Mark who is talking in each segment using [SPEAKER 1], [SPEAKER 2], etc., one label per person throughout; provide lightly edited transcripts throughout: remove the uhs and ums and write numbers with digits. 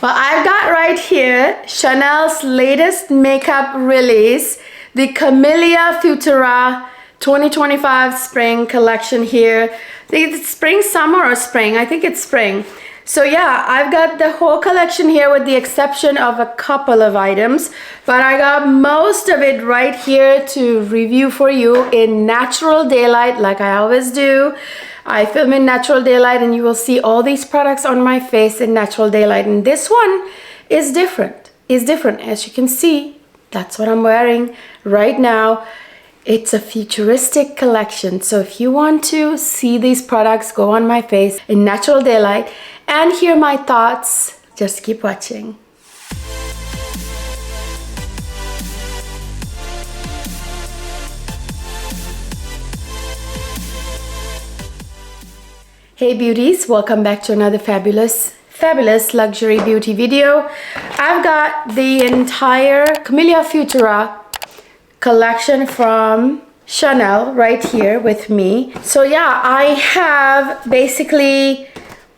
[SPEAKER 1] Well, I've got right here Chanel's latest makeup release, the Camelia Futura 2025 spring collection here. I think it's spring, summer, or spring. I think it's spring. So yeah, I've got the whole collection here with the exception of a couple of items, but I got most of it right here to review for you in natural daylight like I always do. I film in natural daylight and you will see all these products on my face in natural daylight, and this one is different. As you can see, that's what I'm wearing right now. It's a futuristic collection, so if you want to see these products go on my face in natural daylight and hear my thoughts, just keep watching. Hey beauties, welcome back to another fabulous luxury beauty video. I've got the entire Camelia Futura collection from Chanel right here with me. So yeah, I have basically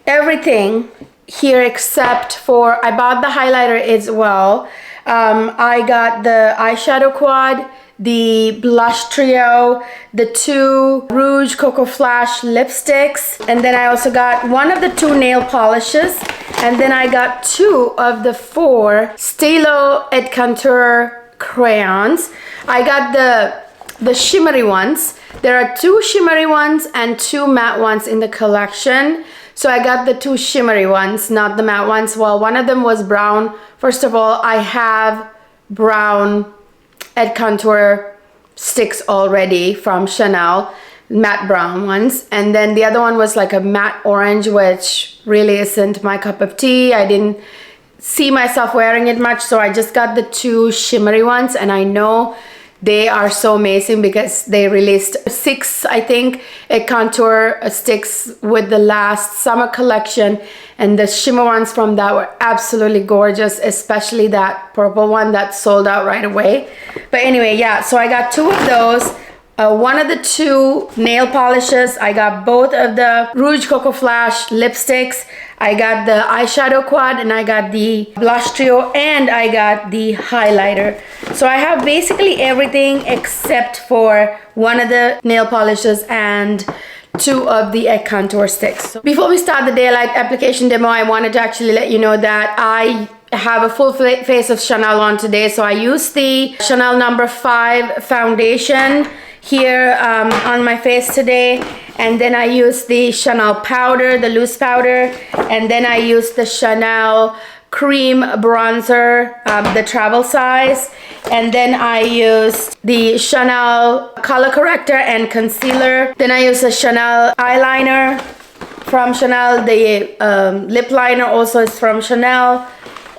[SPEAKER 1] everything here except for, I bought the highlighter as well. I got the eyeshadow quad, the blush trio, the two Rouge Coco Flash lipsticks, and then I also got one of the two nail polishes, and then I got two of the four Cleo et Contour crayons. I got the shimmery ones. There are two shimmery ones and two matte ones in the collection. So I got the two shimmery ones, not the matte ones. Well, one of them was brown. First of all, I have brown et Contour sticks already from Chanel, matte brown ones. And then the other one was like a matte orange, which really isn't my cup of tea. I didn't see myself wearing it much, so I just got the two shimmery ones, and I know they are so amazing because they released 6, I think, et Contour sticks with the last summer collection, and the shimmer ones from that were absolutely gorgeous, especially that purple one that sold out right away. But anyway, yeah, so I got two of those. One of the two nail polishes. I got both of the Rouge Coco Flash lipsticks. I got the eyeshadow quad, and I got the blush trio, and I got the highlighter. So I have basically everything except for one of the nail polishes and two of the et Contour sticks. So before we start the daylight application demo, I wanted to actually let you know that I have a full face of Chanel on today. So I used the Chanel No. 5 foundation here on my face today, and then I used the Chanel powder, the loose powder, and then I used the Chanel cream bronzer, the travel size, and then I used the Chanel color corrector and concealer. Then I used the Chanel eyeliner from Chanel. The lip liner also is from Chanel.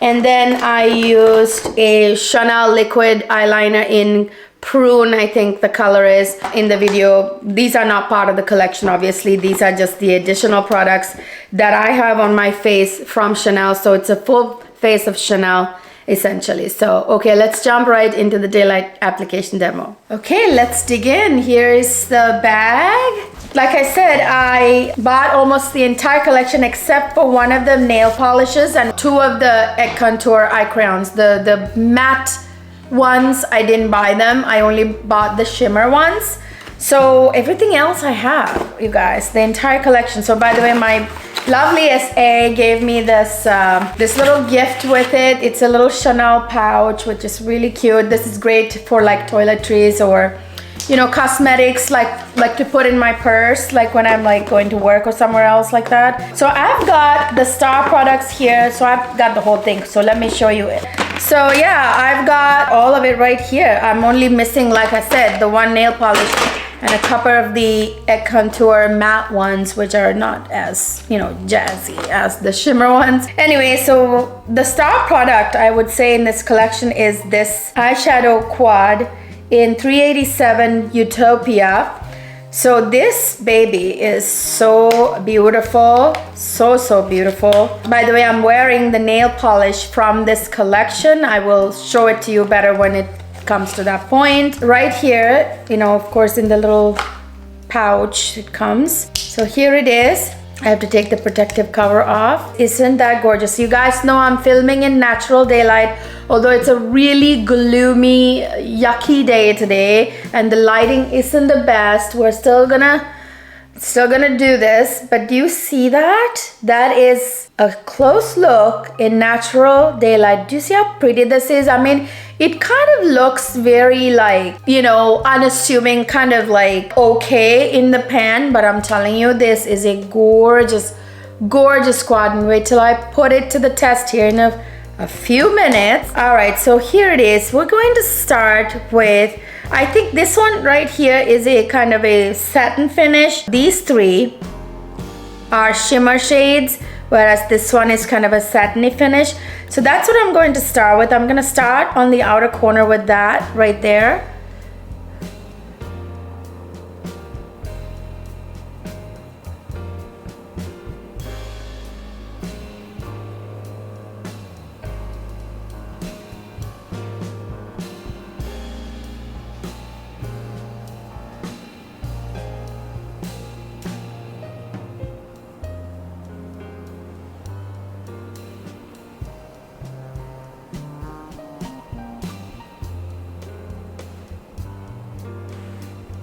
[SPEAKER 1] And then I used a Chanel liquid eyeliner in Prune, I think the color is in the video. These are not part of the collection, obviously. These are just the additional products that I have on my face from Chanel. So it's a full face of Chanel, essentially. So, okay, let's jump right into the daylight application demo. Okay, let's dig in. Here is the bag. Like I said, I bought almost the entire collection except for one of the nail polishes and two of the et Contour eye crayons. The matte ones, I didn't buy them. I only bought the shimmer ones. So everything else I have, you guys, the entire collection. So by the way, my lovely SA gave me this this little gift with it. It's a little Chanel pouch, which is really cute. This is great for like toiletries or, you know, cosmetics, like to put in my purse, like when I'm like going to work or somewhere else like that. So I've got the Star products here. So I've got the whole thing. So let me show you it. So yeah, I've got all of it right here. I'm only missing, like I said, the one nail polish and a couple of the et Contour matte ones, which are not as, you know, jazzy as the shimmer ones. Anyway, so the Star product I would say in this collection is this eyeshadow quad in 387 Utopia. So this baby is so beautiful, so beautiful. By the way, I'm wearing the nail polish from this collection. I will show it to you better when it comes to that point. Right here, you know, of course, in the little pouch it comes. So here it is. I have to take the protective cover off. Isn't that gorgeous? You guys know I'm filming in natural daylight, although it's a really gloomy, yucky day today and the lighting isn't the best. We're still gonna do this, but do you see that? That is a close look in natural daylight. Do you see how pretty this is? I mean, it kind of looks very like, you know, unassuming, kind of like okay in the pan, but I'm telling you, this is a gorgeous, gorgeous squad. And wait till I put it to the test here in a few minutes. All right, so here it is. We're going to start with, I think this one right here is a kind of a satin finish. These three are shimmer shades, whereas this one is kind of a satiny finish. So that's what I'm going to start with. I'm gonna start on the outer corner with that right there.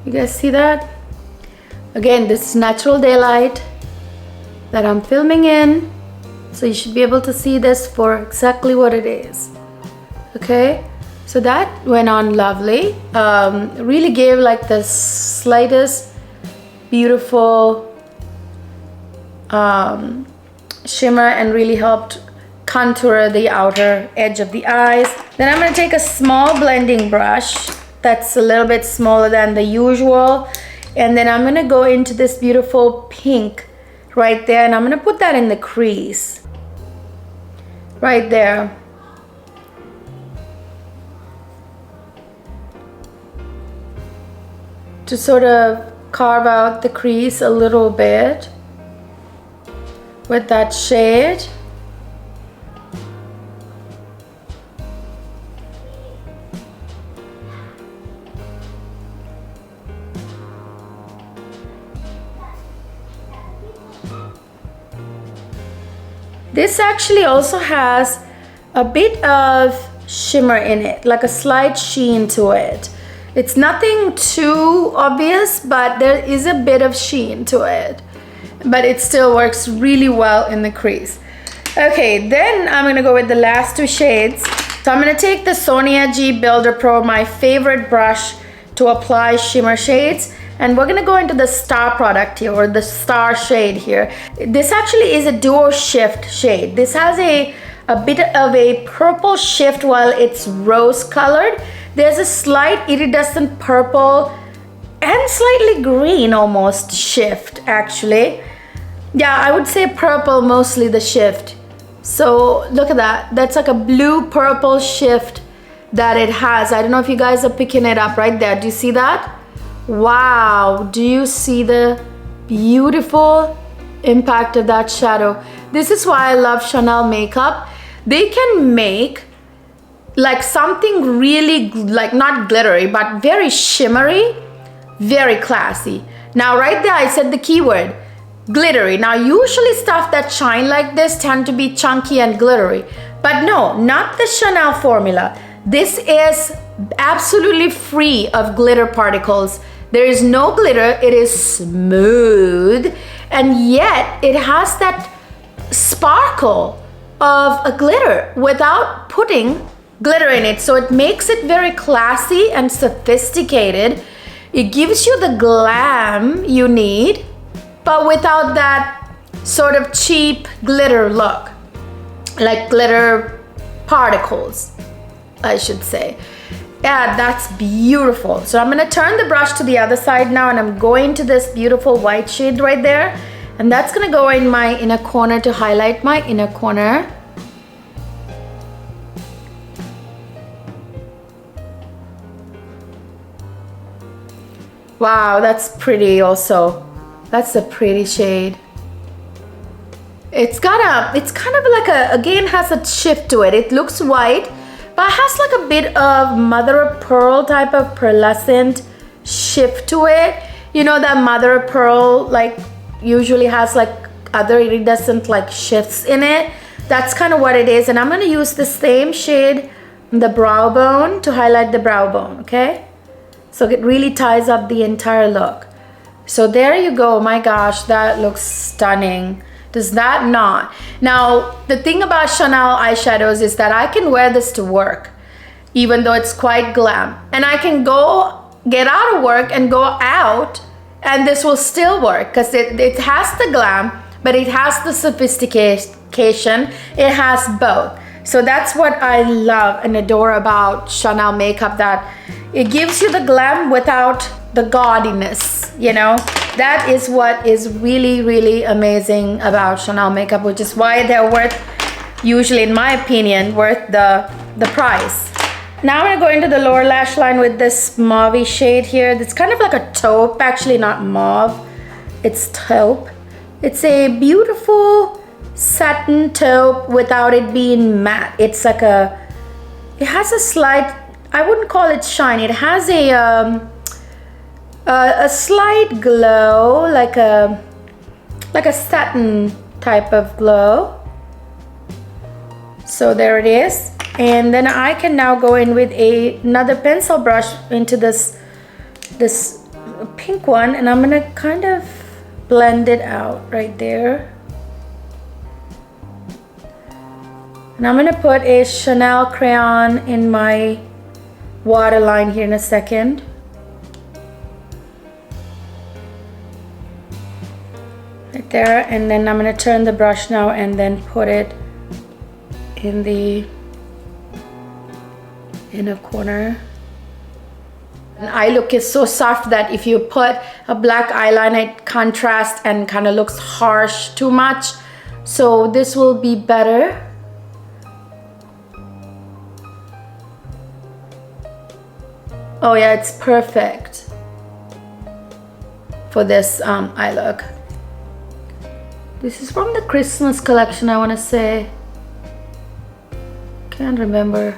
[SPEAKER 1] You guys see that? Again, this is natural daylight that I'm filming in, so you should be able to see this for exactly what it is. Okay, so that went on lovely. Really gave like the slightest beautiful shimmer and really helped contour the outer edge of the eyes. Then I'm going to take a small blending brush that's a little bit smaller than the usual, and then I'm gonna go into this beautiful pink right there, and I'm gonna put that in the crease right there. To sort of carve out the crease a little bit with that shade. This actually also has a bit of shimmer in it, like a slight sheen to it. It's nothing too obvious, but there is a bit of sheen to it. But it still works really well in the crease. Okay, then I'm gonna go with the last two shades. So I'm gonna take the Sonia G Builder Pro, my favorite brush to apply shimmer shades. And we're gonna go into the star product here, or the star shade here. This actually is a duo shift shade. This has a bit of a purple shift while it's rose colored. There's a slight iridescent purple and slightly green almost shift actually. Yeah, I would say purple mostly the shift. So look at that. That's like a blue purple shift that it has. I don't know if you guys are picking it up right there. Do you see that? Wow, do you see the beautiful impact of that shadow? This is why I love Chanel makeup. They can make like something really like not glittery, but very shimmery, very classy. Now right there, I said the keyword, glittery. Now usually stuff that shine like this tend to be chunky and glittery, but no, not the Chanel formula. This is absolutely free of glitter particles. There is no glitter, it is smooth, and yet it has that sparkle of a glitter without putting glitter in it. So it makes it very classy and sophisticated. It gives you the glam you need, but without that sort of cheap glitter look, like glitter particles, I should say. Yeah, that's beautiful. So I'm gonna turn the brush to the other side now, and I'm going to this beautiful white shade right there, and that's gonna go in my inner corner to highlight my inner corner. Wow, that's pretty also. That's a pretty shade. It's kind of like again has a shift to it. It looks white, but it has like a bit of mother of pearl type of pearlescent shift to it. You know that mother of pearl like usually has like other iridescent like shifts in it. That's kind of what it is. And I'm going to use the same shade, the brow bone, to highlight the brow bone, okay? So it really ties up the entire look. So there you go. My gosh, that looks stunning. Does that not? Now, the thing about Chanel eyeshadows is that I can wear this to work, even though it's quite glam. And I can go get out of work and go out, and this will still work because it has the glam, but it has the sophistication. It has both. So that's what I love and adore about Chanel makeup, that it gives you the glam without the gaudiness, you know? That is what is really, really amazing about Chanel makeup, which is why they're worth, usually in my opinion, worth the price. Now I'm gonna go into the lower lash line with this mauve shade here. It's kind of like a taupe, actually not mauve, it's taupe. It's a beautiful satin taupe without it being matte. It's like it has a slight, I wouldn't call it shine. It has a slight glow, like a satin type of glow. So there it is. And then I can now go in with another pencil brush into this pink one, and I'm gonna kind of blend it out right there. And I'm gonna put a Chanel crayon in my waterline here in a second. Right there, and then I'm gonna turn the brush now and then put it in the inner corner. And eye look is so soft that if you put a black eyeliner, it contrasts and kind of looks harsh too much. So this will be better. Oh yeah, it's perfect for this eye look. This is from the Christmas collection, I want to say. Can't remember.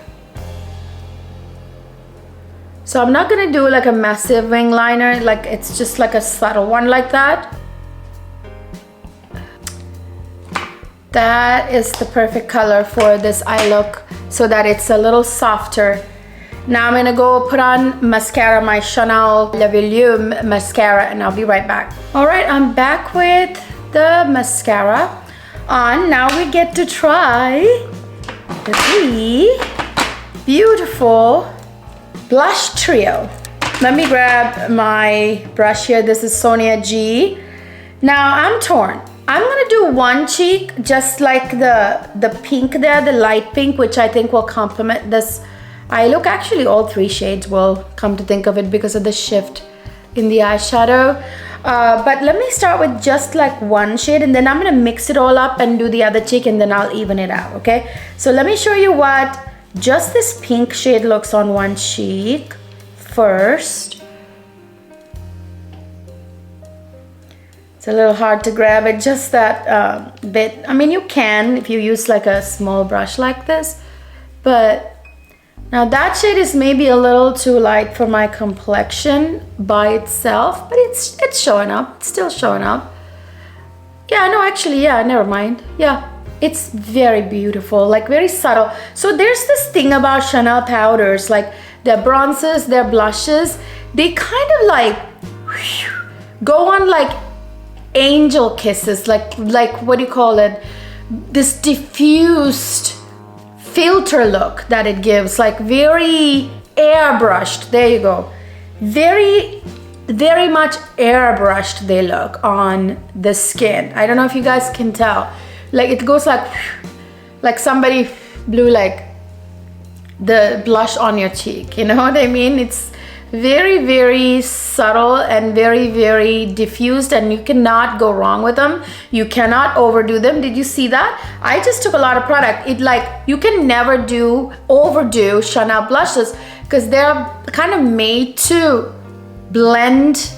[SPEAKER 1] So I'm not gonna do like a massive wing liner, like it's just like a subtle one like that. That is the perfect color for this eye look, so that it's a little softer. Now I'm gonna go put on mascara, my Chanel Le Volume mascara, and I'll be right back. All right, I'm back with the mascara on. Now we get to try the beautiful blush trio. Let me grab my brush here. This is Sonia G. Now I'm torn. I'm gonna do one cheek, just like the pink there, the light pink, which I think will complement this eye look. Actually, all three shades will, come to think of it, because of the shift in the eyeshadow. But let me start with just like one shade, and then I'm gonna mix it all up and do the other cheek, and then I'll even it out, okay? So let me show you what just this pink shade looks on one cheek first. It's a little hard to grab it, just that bit. I mean, you can if you use like a small brush like this, but now that shade is maybe a little too light for my complexion by itself, but it's showing up. It's still showing up. Yeah, no, actually, yeah, never mind. Yeah, it's very beautiful, like very subtle. So there's this thing about Chanel powders, like their bronzes, their blushes, they kind of like go on like angel kisses, like what do you call it? This diffused filter look that it gives, like very airbrushed. There you go. Very, very much airbrushed they look on the skin. I don't know if you guys can tell. Like it goes like somebody blew like the blush on your cheek. You know what I mean? It's very, very subtle and very, very diffused, and you cannot go wrong with them. You cannot overdo them. Did you see that? I just took a lot of product. It like, you can never overdo Chanel blushes, because they're kind of made to blend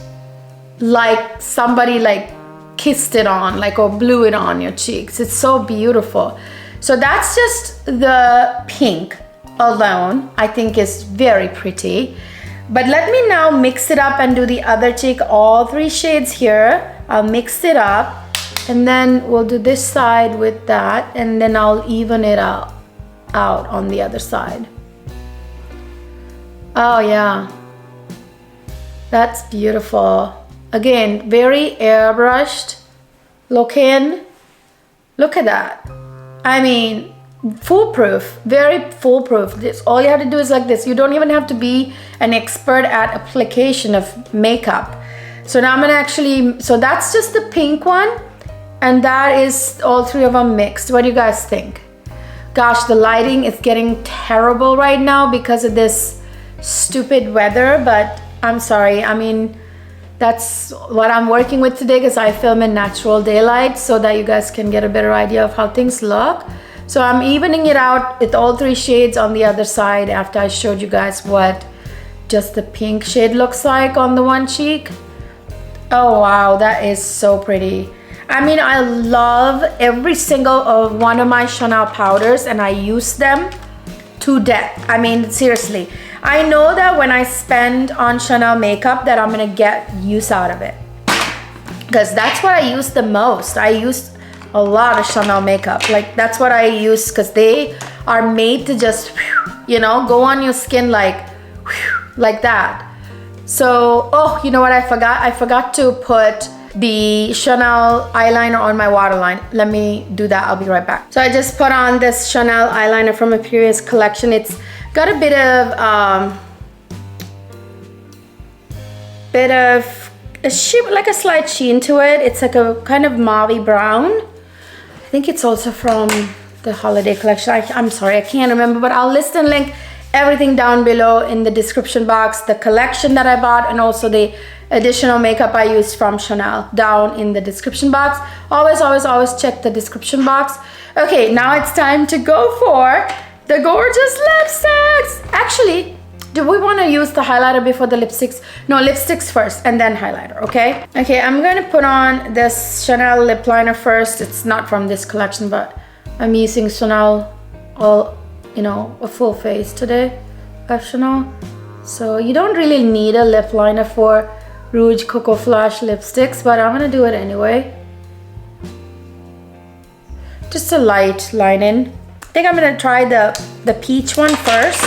[SPEAKER 1] like somebody like kissed it on, like, or blew it on your cheeks. It's so beautiful. So that's just the pink alone, I think is very pretty. But let me now mix it up and do the other cheek, all three shades here. I'll mix it up And then we'll do this side with that, and then I'll even it out on the other side. Oh yeah, that's beautiful. Again, very airbrushed looking. Look at that. I mean, foolproof, very foolproof. This, all you have to do is like this. You don't even have to be an expert at application of makeup. So now I'm gonna actually, so that's just the pink one, and that is all three of them mixed. What do you guys think? Gosh, the lighting is getting terrible right now because of this stupid weather, but I'm sorry. I mean, that's what I'm working with today because I film in natural daylight so that you guys can get a better idea of how things look. So I'm evening it out with all three shades on the other side after I showed you guys what just the pink shade looks like on the one cheek. Oh wow, that is so pretty. I mean, I love every single one of my Chanel powders and I use them to death. I mean, seriously. I know that when I spend on Chanel makeup that I'm gonna get use out of it. Because that's what I use the most. I use a lot of Chanel makeup. Like, that's what I use because they are made to just, you know, go on your skin like that. So, oh, you know what I forgot? I forgot to put the Chanel eyeliner on my waterline. Let me do that. I'll be right back. So I just put on this Chanel eyeliner from a previous collection. It's got a bit of like a slight sheen to it. It's like a kind of mauvey brown. I think it's also from the holiday collection. I'm sorry, I can't remember, but I'll list and link everything down below in the description box. The collection that I bought and also the additional makeup I used from Chanel down in the description box. Always, always, always check the description box. Okay, now it's time to go for the gorgeous lipsticks. Actually, do we want to use the highlighter before the lipsticks? No, lipsticks first and then highlighter, okay? Okay, I'm going to put on this Chanel lip liner first. It's not from this collection, but I'm using Chanel all, you know, a full face today of Chanel. So you don't really need a lip liner for Rouge Coco Flash lipsticks, but I'm going to do it anyway. Just a light line in. I think I'm gonna try the peach one first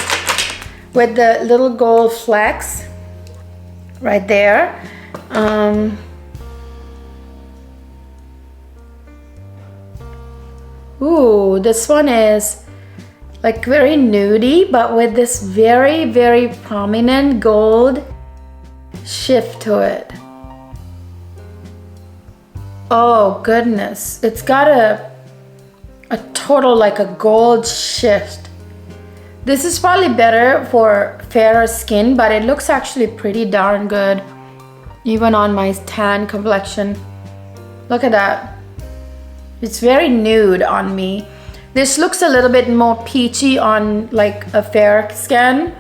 [SPEAKER 1] with the little gold flecks right there. Ooh, this one is like very nudie, but with this very, very prominent gold shift to it. Oh goodness, it's got a total like a gold shift. This is probably better for fairer skin, but it looks actually pretty darn good even on my tan complexion. Look at that. It's very nude on me. This looks a little bit more peachy on like a fair skin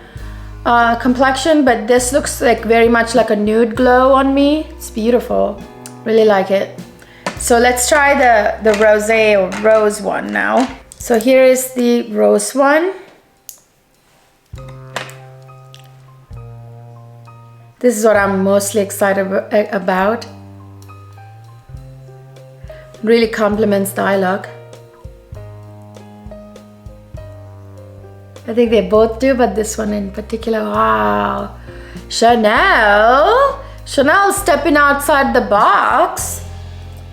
[SPEAKER 1] complexion, but this looks like very much like a nude glow on me. It's beautiful. Really like it. So let's try the rosé or rose one now. So here is the rose one. This is what I'm mostly excited about. Really complements the eye look. I think they both do, but this one in particular, wow. Chanel stepping outside the box.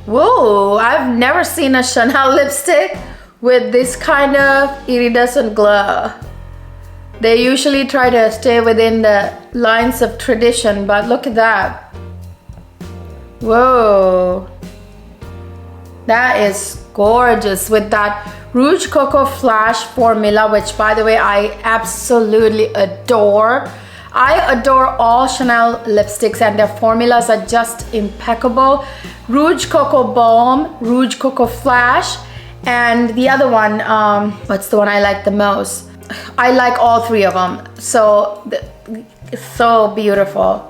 [SPEAKER 1] Whoa, I've never seen a Chanel lipstick with this kind of iridescent glow. They usually try to stay within the lines of tradition, but look at that. Whoa. That is gorgeous with that Rouge Coco Flash formula, which by the way, I absolutely adore. I adore all Chanel lipsticks and their formulas are just impeccable. Rouge Coco Balm, Rouge Coco Flash, and the other one, what's the one I like the most? I like all three of them. So beautiful.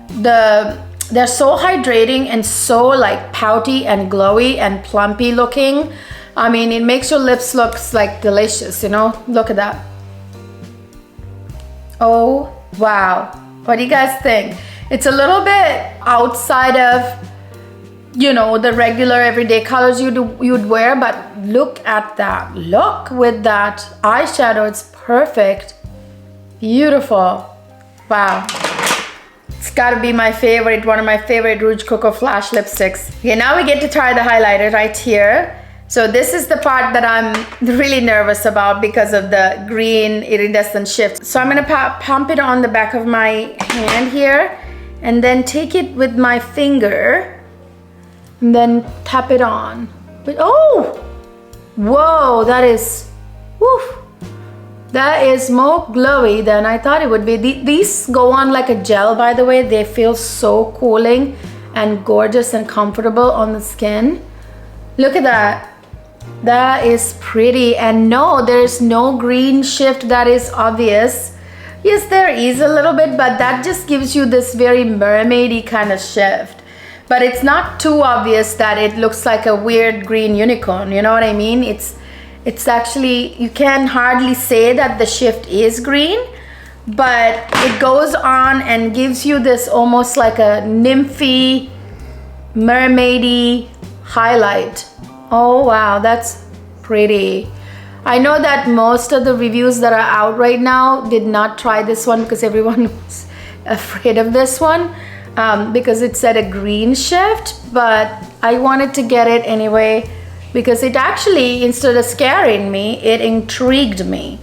[SPEAKER 1] They're so hydrating and so like pouty and glowy and plumpy looking. I mean, it makes your lips look like delicious, you know? Look at that. Oh, wow. What do you guys think? It's a little bit outside of you know, the regular everyday colors you'd wear, but look at that look with that eyeshadow. It's perfect. Beautiful. Wow. It's gotta be my favorite, one of my favorite Rouge Coco Flash lipsticks. Okay, now we get to try the highlighter right here. So this is the part that I'm really nervous about because of the green iridescent shift. So I'm gonna pump it on the back of my hand here and then take it with my finger and then tap it on. But oh, whoa, that is, woof. That is more glowy than I thought it would be. These go on like a gel, by the way. They feel so cooling and gorgeous and comfortable on the skin. Look at that. That is pretty. And no, there's no green shift that is obvious. Yes, there is a little bit, but that just gives you this very mermaidy kind of shift. But it's not too obvious that it looks like a weird green unicorn. You know what I mean? It's actually, you can hardly say that the shift is green, but it goes on and gives you this almost like a nymphy, mermaidy highlight. Oh wow, that's pretty. I know that most of the reviews that are out right now did not try this one because everyone was afraid of this one because it said a green shift, but I wanted to get it anyway because it actually, instead of scaring me, it intrigued me.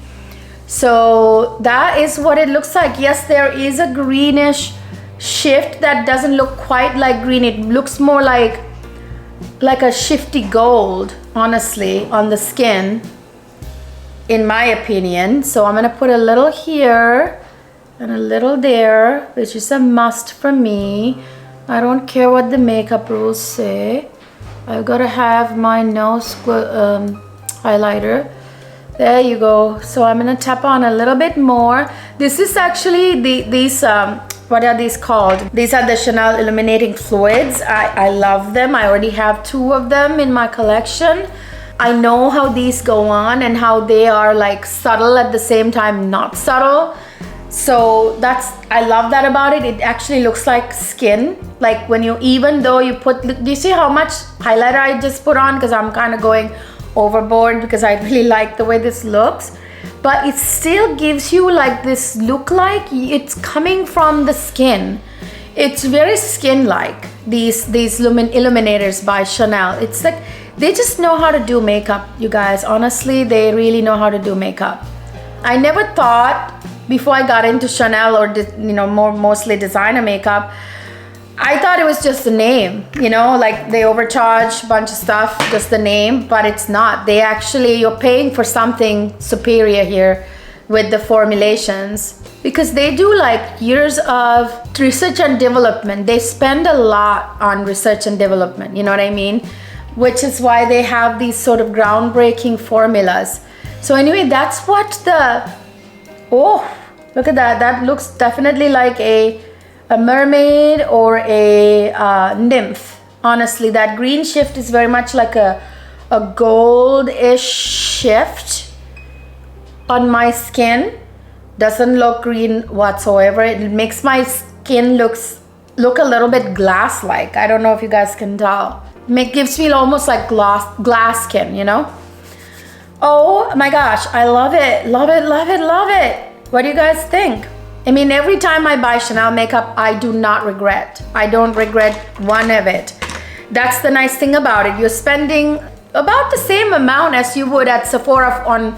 [SPEAKER 1] So that is what it looks like. Yes, there is a greenish shift that doesn't look quite like green. It looks more like a shifty gold, honestly, on the skin, in my opinion. So I'm gonna put a little here and a little there, which is a must for me. I don't care what the makeup rules say. I've got to have my nose highlighter. There you go. So I'm gonna tap on a little bit more. This is actually these what are these called? These are the Chanel illuminating fluids. I love them. I already have 2 of them in my collection. I know how these go on and how they are like subtle at the same time not subtle. So I love that about it. It actually looks like skin. Like when you, even though you put, do you see how much highlighter I just put on? Because I'm kind of going overboard because I really like the way this looks. But it still gives you like this look like it's coming from the skin. It's very skin-like, these illuminators by Chanel. It's like, they just know how to do makeup, you guys. Honestly, they really know how to do makeup. I never thought, before I got into Chanel or mostly designer makeup, I thought it was just a name, you know, like they overcharge a bunch of stuff, just the name, but it's not. They actually, you're paying for something superior here with the formulations because they do like years of research and development. They spend a lot on research and development, you know what I mean? Which is why they have these sort of groundbreaking formulas. So anyway, that's what oh, look at that. That looks definitely like a mermaid or a nymph. Honestly, that green shift is very much like a gold-ish shift on my skin. Doesn't look green whatsoever. It makes my skin look a little bit glass-like. I don't know if you guys can tell. It gives me almost like glass skin, you know? Oh my gosh, I love it. Love it, love it, love it. What do you guys think? I mean, every time I buy Chanel makeup, I do not regret. I don't regret one of it. That's the nice thing about it. You're spending about the same amount as you would at Sephora on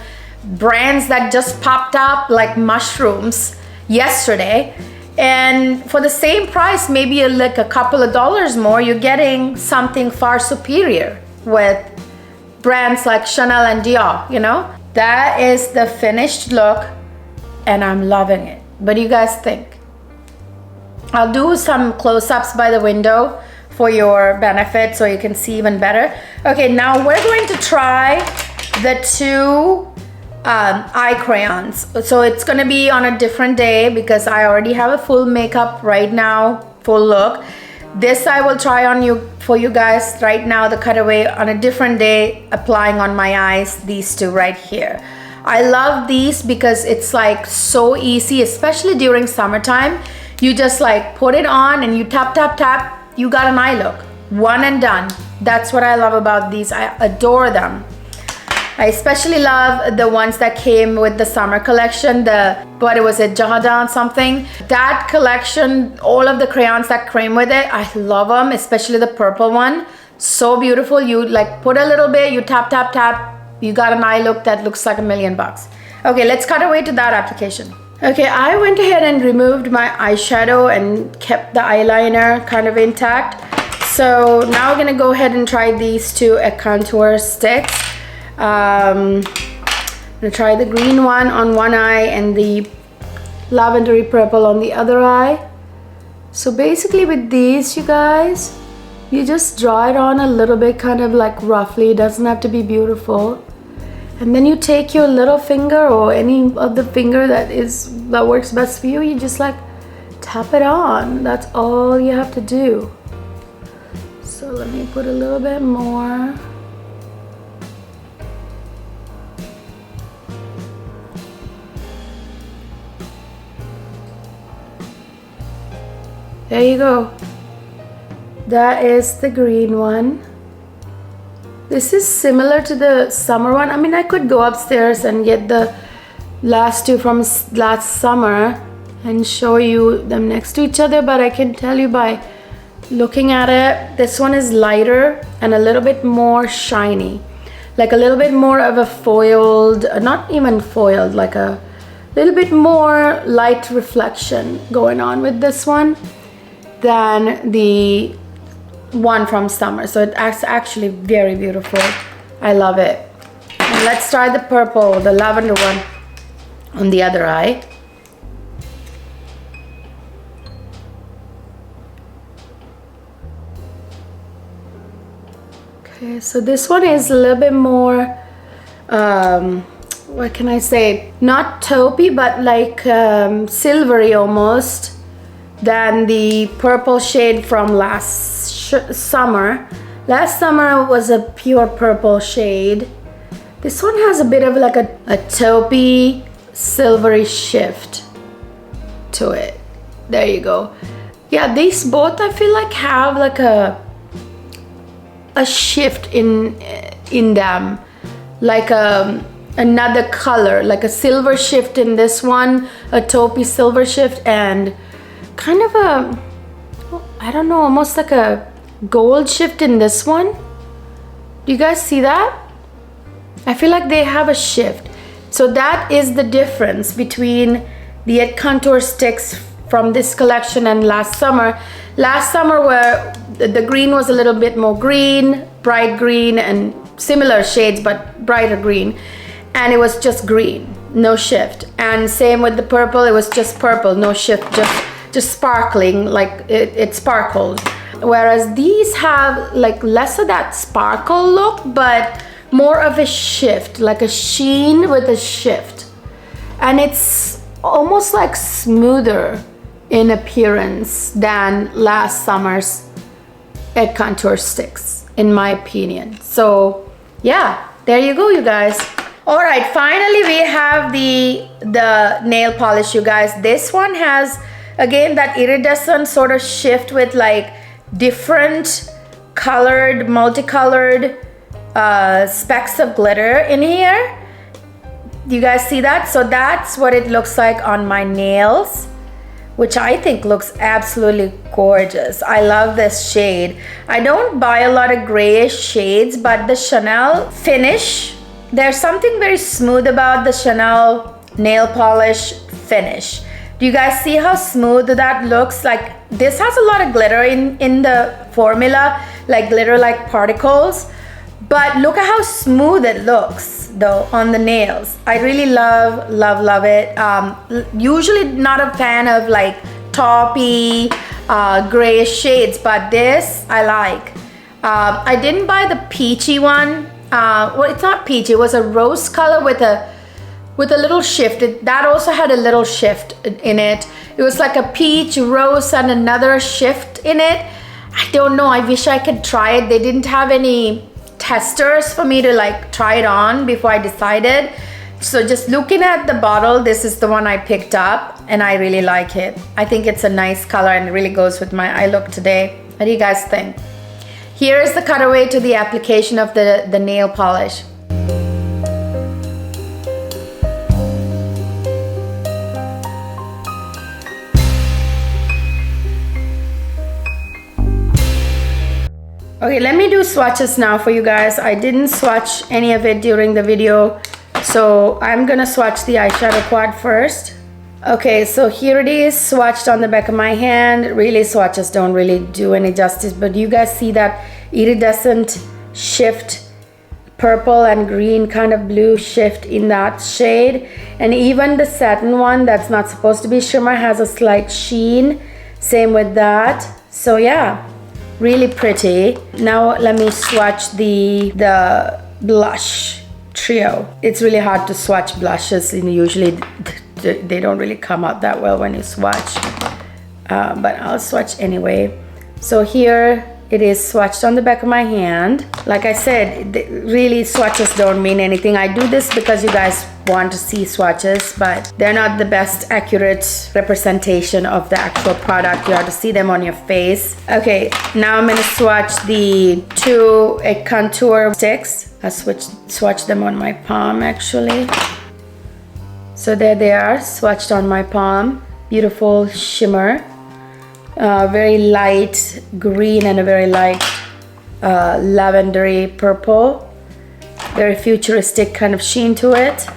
[SPEAKER 1] brands that just popped up like mushrooms yesterday. And for the same price, maybe like a couple of dollars more, you're getting something far superior with brands like Chanel and Dior, you know? That is the finished look and I'm loving it. What do you guys think? I'll do some close-ups by the window for your benefit so you can see even better. Okay, now we're going to try the 2 eye crayons. So it's gonna be on a different day because I already have a full makeup right now, full look. This I will try on for you guys right now, the cutaway, on a different day, applying on my eyes, these 2 right here. I love these because it's like so easy, especially during summertime. You just like put it on and you tap, tap, tap, you got an eye look. one and done. That's what I love about these. I adore them. I especially love the ones that came with the summer collection, what was it, Jahadaan something. That collection, all of the crayons that came with it, I love them, especially the purple one. So beautiful. You like put a little bit, you tap, tap, tap, you got an eye look that looks like $1,000,000. Okay, let's cut away to that application. Okay, I went ahead and removed my eyeshadow and kept the eyeliner kind of intact. So now I'm gonna go ahead and try these two contour sticks. I'm gonna try the green one on one eye and the lavendery purple on the other eye. So basically with these, you guys, you just draw it on a little bit, kind of like roughly. It doesn't have to be beautiful. And then you take your little finger or any of the finger that works best for you. You just like tap it on. That's all you have to do. So let me put a little bit more. There you go. That is the green one. This is similar to the summer one. I mean, I could go upstairs and get the last two from last summer and show you them next to each other, but I can tell you by looking at it, this one is lighter and a little bit more shiny. Like a little bit more of a foiled, not even foiled, like a little bit more light reflection going on with this one than the one from summer. So it's actually very beautiful. I love it. And let's try the purple, the lavender one on the other eye. Okay, so this one is a little bit more what can I say, not taupey but like silvery almost than the purple shade from last summer. Last summer was a pure purple shade. This one has a bit of like a taupey silvery shift to it. There you go. Yeah, these both I feel like have like a shift in them, like another color, like a silver shift in this one, a taupey silver shift, and kind of a, I don't know, almost like a gold shift in this one. Do you guys see that? I feel like they have a shift. So that is the difference between the contour sticks from this collection and last summer. Last summer where the green was a little bit more green, bright green, and similar shades but brighter green, and it was just green, no shift. And same with the purple, it was just purple, no shift, just sparkling, like it sparkled. Whereas these have like less of that sparkle look, but more of a shift, like a sheen with a shift. And it's almost like smoother in appearance than last summer's egg contour sticks, in my opinion. So yeah, there you go, you guys. All right, finally we have the nail polish, you guys. This one has, again, that iridescent sort of shift with like different colored, multicolored specks of glitter in here. Do you guys see that? So that's what it looks like on my nails, which I think looks absolutely gorgeous. I love this shade. I don't buy a lot of grayish shades, but the Chanel finish, there's something very smooth about the Chanel nail polish finish. Do you guys see how smooth that looks? Like this has a lot of glitter in the formula, like glitter like particles, but look at how smooth it looks though on the nails. I really love it. Usually not a fan of like taupey grayish shades, but this I like. I didn't buy the peachy one. Well, it's not peachy, it was a rose color with a little shift. That also had a little shift in it. It was like a peach, rose, and another shift in it. I don't know, I wish I could try it. They didn't have any testers for me to like try it on before I decided. So just looking at the bottle, this is the one I picked up and I really like it. I think it's a nice color and it really goes with my eye look today. What do you guys think? Here is the cutaway to the application of the nail polish. Okay, let me do swatches now for you guys. I didn't swatch any of it during the video, so I'm gonna swatch the eyeshadow quad first. Okay, so here it is, swatched on the back of my hand. Really, swatches don't really do any justice, but you guys see that iridescent shift, purple and green kind of blue shift in that shade. And even the satin one that's not supposed to be shimmer has a slight sheen. Same with that. So yeah, really pretty. Now let me swatch the blush trio. It's really hard to swatch blushes, and usually they don't really come out that well when you swatch, but I'll swatch anyway. So here it is, swatched on the back of my hand. Like I said, really swatches don't mean anything. I do this because you guys want to see swatches, but they're not the best accurate representation of the actual product. You have to see them on your face. Okay, now I'm gonna swatch the two contour sticks. I'll swatch them on my palm actually. So there they are, swatched on my palm. Beautiful shimmer. Very light green and a very light lavendery purple. Very futuristic kind of sheen to it.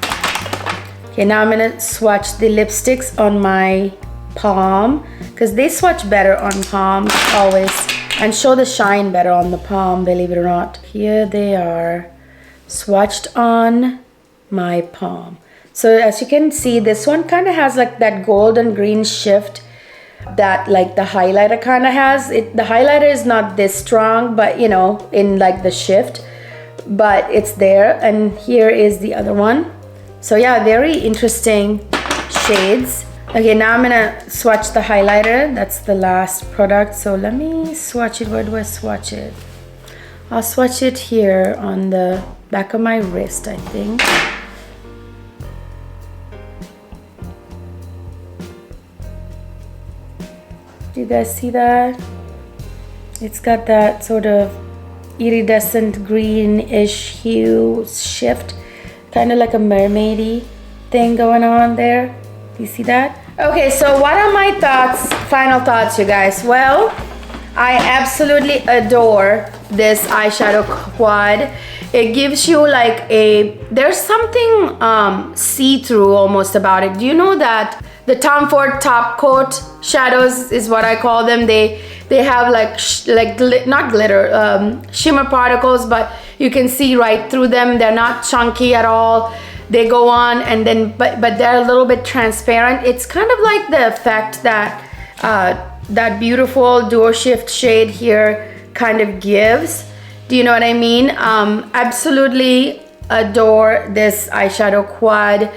[SPEAKER 1] Okay, now I'm gonna swatch the lipsticks on my palm, because they swatch better on palms always and show the shine better on the palm, believe it or not. Here they are, swatched on my palm. So as you can see, this one kind of has like that golden green shift that like the highlighter kind of has. The highlighter is not this strong, but you know, in like the shift, but it's there. And here is the other one. So yeah, very interesting shades. Okay, now I'm gonna swatch the highlighter. That's the last product. So let me swatch it. Where do I swatch it? I'll swatch it here on the back of my wrist, I think. Do you guys see that? It's got that sort of iridescent greenish hue shift, kind of like a mermaidy thing going on there. Do you see that? Okay, so what are my thoughts, final thoughts, you guys? Well, I absolutely adore this eyeshadow quad. It gives you like there's something see-through almost about it. Do you know that the Tom Ford top coat shadows is what I call them? They have not glitter, shimmer particles, but you can see right through them. They're not chunky at all. They go on and then, but they're a little bit transparent. It's kind of like the effect that that beautiful duo shift shade here kind of gives. Do you know what I mean? Absolutely adore this eyeshadow quad.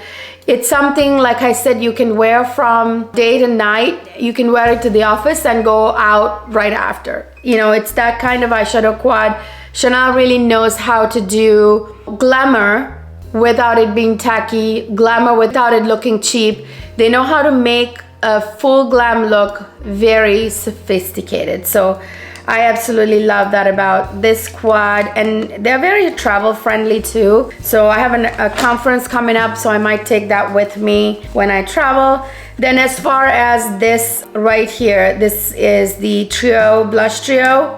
[SPEAKER 1] It's something, like I said, you can wear from day to night. You can wear it to the office and go out right after. You know, it's that kind of eyeshadow quad. Chanel really knows how to do glamour without it being tacky, glamour without it looking cheap. They know how to make a full glam look very sophisticated. So I absolutely love that about this quad, and they're very travel friendly too. So I have a conference coming up, so I might take that with me when I travel. Then as far as this right here, this is the trio, blush trio.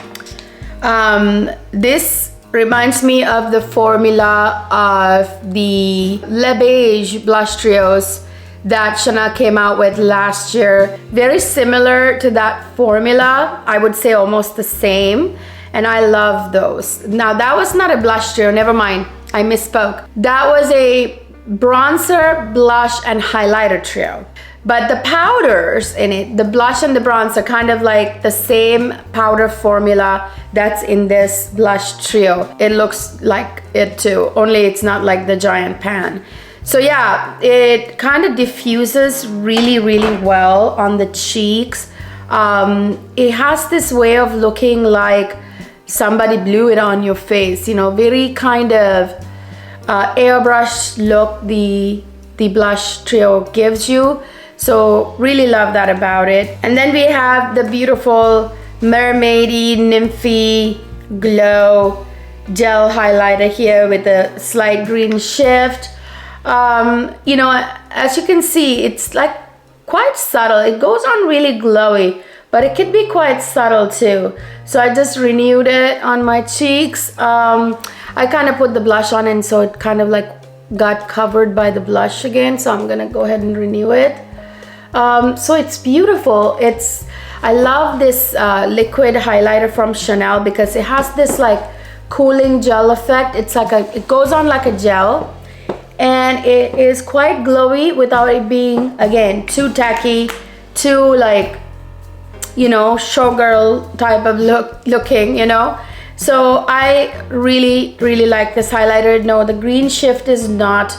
[SPEAKER 1] This reminds me of the formula of the Le Beige blush trios that Chanel came out with last year. Very similar to that formula, I would say almost the same, and I love those. Now that was not a blush trio, never mind, I misspoke. That was a bronzer, blush, and highlighter trio. But the powders in it, the blush and the bronzer, kind of like the same powder formula that's in this blush trio. It looks like it too, only it's not like the giant pan. So yeah, it kind of diffuses really, really well on the cheeks. It has this way of looking like somebody blew it on your face, you know, very kind of airbrush look the blush trio gives you. So really love that about it. And then we have the beautiful mermaidy, nymphy Glow gel highlighter here with a slight green shift. You know, as you can see, it's like quite subtle. It goes on really glowy, but it could be quite subtle too. So I just renewed it on my cheeks. I kind of put the blush on, and so it kind of like got covered by the blush again. So I'm gonna go ahead and renew it. So it's beautiful. I love this liquid highlighter from Chanel because it has this like cooling gel effect. It's like it goes on like a gel, and it is quite glowy without it being, again, too tacky, too like, you know, showgirl type of looking, you know. So I really like this highlighter. No, the green shift is not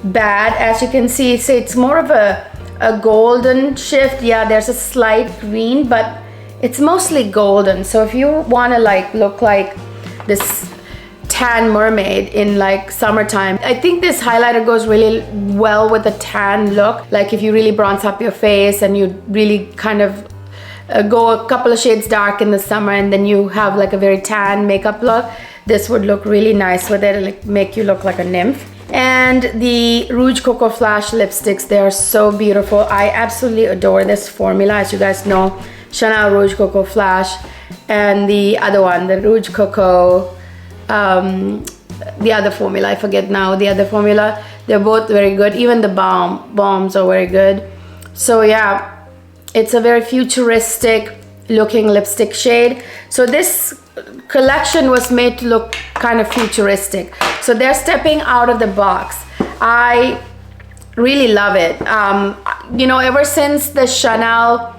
[SPEAKER 1] bad. As you can see, it's more of a golden shift. Yeah, there's a slight green, but it's mostly golden. So if you want to like look like this tan mermaid in like summertime, I think this highlighter goes really well with the tan look. Like if you really bronze up your face and you really kind of go a couple of shades dark in the summer, and then you have like a very tan makeup look, this would look really nice with it, like make you look like a nymph. And the Rouge Coco Flash lipsticks, they are so beautiful. I absolutely adore this formula. As you guys know, Chanel Rouge Coco Flash, and the other one, the Rouge Coco, the other formula, I forget now the other formula. They're both very good. Even the balms are very good. So yeah, it's a very futuristic looking lipstick shade. So this collection was made to look kind of futuristic. So they're stepping out of the box. I really love it. You know, ever since the Chanel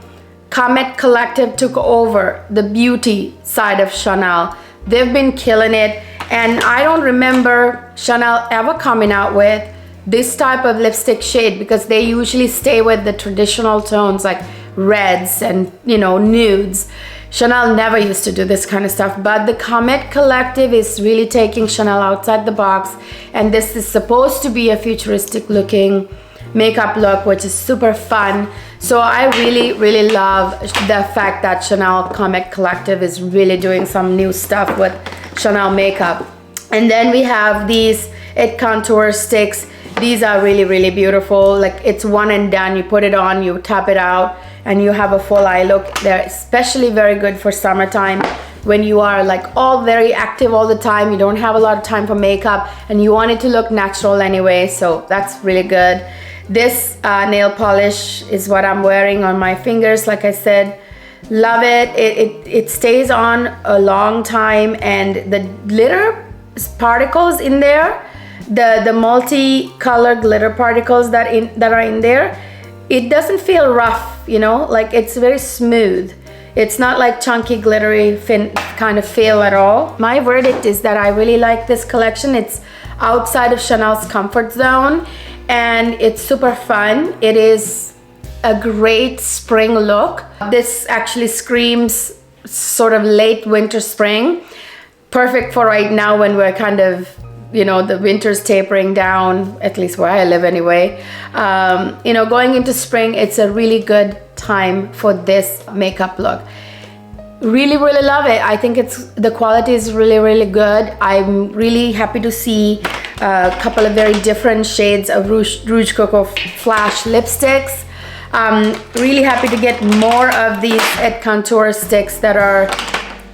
[SPEAKER 1] Comet Collective took over the beauty side of Chanel, they've been killing it. And I don't remember Chanel ever coming out with this type of lipstick shade, because they usually stay with the traditional tones like reds and, you know, nudes. Chanel never used to do this kind of stuff, but the Comet Collective is really taking Chanel outside the box, and this is supposed to be a futuristic looking makeup look, which is super fun. So I really love the fact that Chanel Comet Collective is really doing some new stuff with Chanel makeup. And then we have these It Contour sticks. These are really beautiful. Like, it's one and done. You put it on, you tap it out, and you have a full eye look. They're especially very good for summertime when you are like all very active all the time. You don't have a lot of time for makeup and you want it to look natural anyway. So that's really good. This nail polish is what I'm wearing on my fingers. Like I said, love it. It stays on a long time, and the glitter particles in there, the multi-color glitter particles that are in there, it doesn't feel rough, you know, like it's very smooth. It's not like chunky glittery kind of feel at all. My verdict is that I really like this collection. It's outside of Chanel's comfort zone and it's super fun. It is a great spring look. This actually screams sort of late winter spring. Perfect for right now when we're kind of, you know, the winter's tapering down, at least where I live anyway. You know, going into spring, it's a really good time for this makeup look. Really love it. I think the quality is really good. I'm really happy to see a couple of very different shades of Rouge Coco Flash lipsticks. Really happy to get more of these Et Contour sticks that are,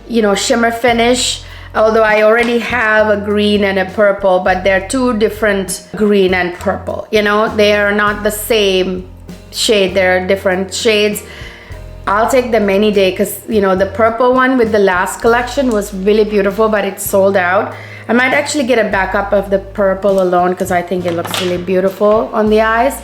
[SPEAKER 1] you know, shimmer finish. Although I already have a green and a purple, but they're two different green and purple. You know, they are not the same shade. They're different shades. I'll take them any day because, you know, the purple one with the last collection was really beautiful, but it's sold out. I might actually get a backup of the purple alone because I think it looks really beautiful on the eyes.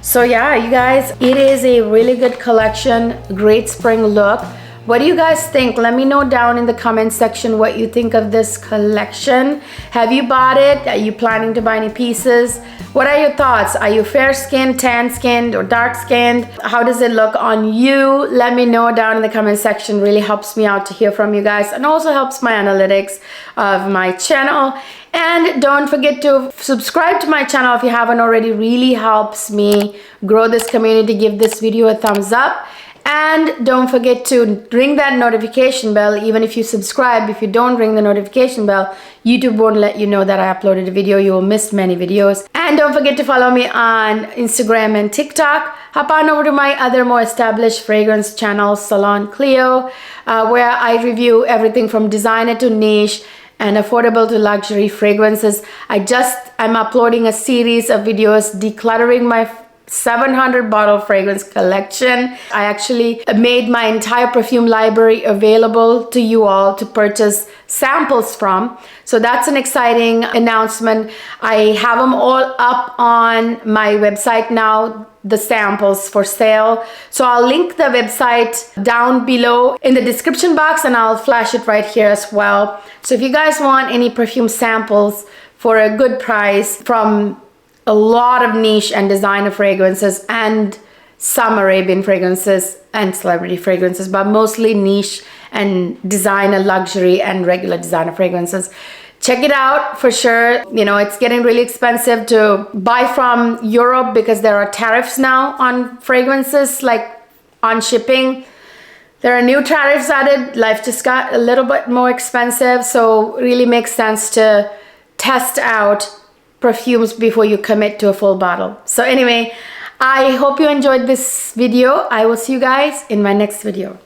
[SPEAKER 1] So yeah, you guys, it is a really good collection, great spring look. What do you guys think? Let me know down in the comment section what you think of this collection. Have you bought it? Are you planning to buy any pieces? What are your thoughts? Are you fair skinned, tan skinned, or dark skinned? How does it look on you? Let me know down in the comment section. Really helps me out to hear from you guys, and also helps my analytics of my channel. And don't forget to subscribe to my channel if you haven't already. Really helps me grow this community. Give this video a thumbs up. And don't forget to ring that notification bell. Even if you subscribe, if you don't ring the notification bell, YouTube won't let you know that I uploaded a video. You will miss many videos. And don't forget to follow me on Instagram and TikTok. Hop on over to my other more established fragrance channel, Salon Cleo, where I review everything from designer to niche and affordable to luxury fragrances. I'm uploading a series of videos decluttering my 700 bottle fragrance collection. I actually made my entire perfume library available to you all to purchase samples from. So that's an exciting announcement. I have them all up on my website now, the samples for sale. So I'll link the website down below in the description box, and I'll flash it right here as well. So if you guys want any perfume samples for a good price from a lot of niche and designer fragrances and some Arabian fragrances and celebrity fragrances, but mostly niche and designer, luxury and regular designer fragrances, check it out for sure. You know, it's getting really expensive to buy from Europe because there are tariffs now on fragrances, like on shipping. There are new tariffs added. Life just got a little bit more expensive, so it really makes sense to test out perfumes before you commit to a full bottle. So anyway, I hope you enjoyed this video. I will see you guys in my next video.